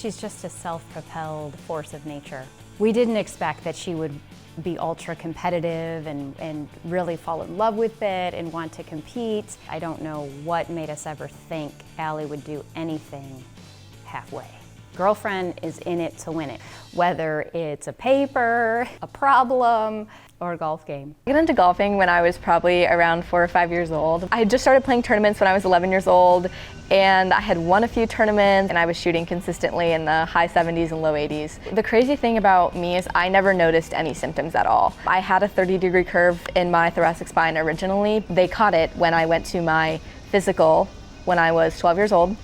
She's just a self-propelled force of nature. We didn't expect that she would be ultra competitive and really fall in love with it and want to compete. I don't know what made us ever think Allie would do anything halfway. Girlfriend is in it to win it, whether it's a paper, a problem, or a golf game. I got into golfing when I was probably around 4 or 5 years old. I had just started playing tournaments when I was 11 years old, and I had won a few tournaments, and I was shooting consistently in the high 70s and low 80s. The crazy thing about me is I never noticed any symptoms at all. I had a 30-degree curve in my thoracic spine originally. They caught it when I went to my physical when I was 12 years old.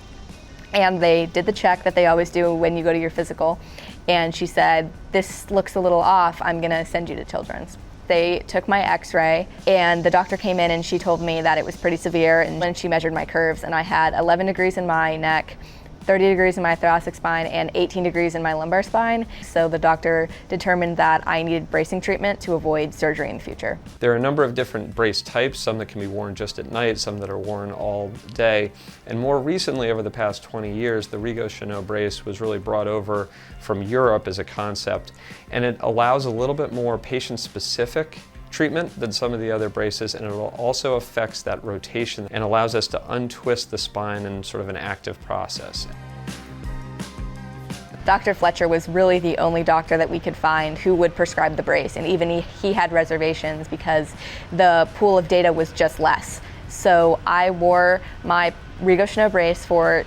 And they did the check that they always do when you go to your physical. And she said, "This looks a little off, I'm gonna send you to Children's." They took my x-ray and the doctor came in and she told me that it was pretty severe, and then she measured my curves and I had 11 degrees in my neck, 30 degrees in my thoracic spine, and 18 degrees in my lumbar spine. So the doctor determined that I needed bracing treatment to avoid surgery in the future. There are a number of different brace types, some that can be worn just at night, some that are worn all day. And more recently, over the past 20 years, the Rigaud-Chenot brace was really brought over from Europe as a concept, and it allows a little bit more patient-specific treatment than some of the other braces, and it also affects that rotation and allows us to untwist the spine in sort of an active process. Dr. Fletcher was really the only doctor that we could find who would prescribe the brace, and even he had reservations because the pool of data was just less. So I wore my Rigaud-Chenot brace for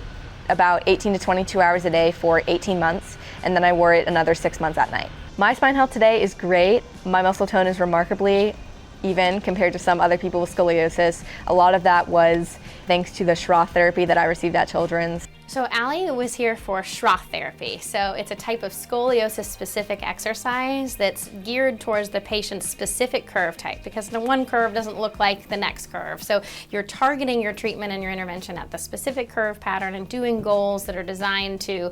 about 18 to 22 hours a day for 18 months, and then I wore it another 6 months at night. My spine health today is great. My muscle tone is remarkably even compared to some other people with scoliosis. A lot of that was thanks to the Schroth therapy that I received at Children's. So Allie was here for Schroth therapy. So it's a type of scoliosis specific exercise that's geared towards the patient's specific curve type, because the one curve doesn't look like the next curve. So you're targeting your treatment and your intervention at the specific curve pattern and doing goals that are designed to,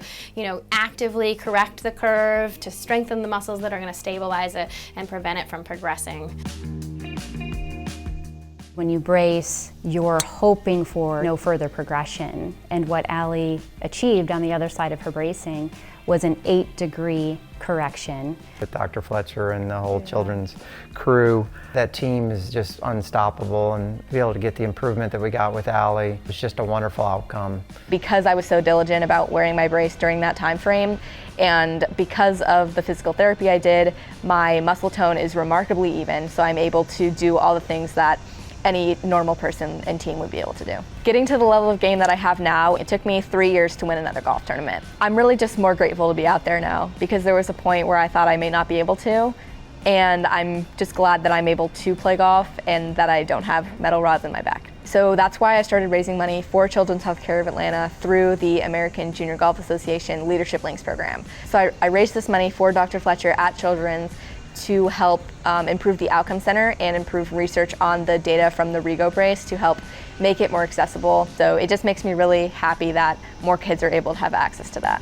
actively correct the curve, to strengthen the muscles that are going to stabilize it and prevent it from progressing. When you brace, you're hoping for no further progression. And what Allie achieved on the other side of her bracing was an 8-degree correction. With Dr. Fletcher and the whole Children's crew, that team is just unstoppable, and to be able to get the improvement that we got with Allie, it's just a wonderful outcome. Because I was so diligent about wearing my brace during that time frame, and because of the physical therapy I did, my muscle tone is remarkably even, so I'm able to do all the things that any normal person and team would be able to do. Getting to the level of game that I have now, it took me 3 years to win another golf tournament. I'm really just more grateful to be out there now, because there was a point where I thought I may not be able to, and I'm just glad that I'm able to play golf and that I don't have metal rods in my back. So that's why I started raising money for Children's Healthcare of Atlanta through the American Junior Golf Association Leadership Links program. So I raised this money for Dr. Fletcher at Children's to help improve the Outcome Center and improve research on the data from the Rigaud brace to help make it more accessible. So it just makes me really happy that more kids are able to have access to that.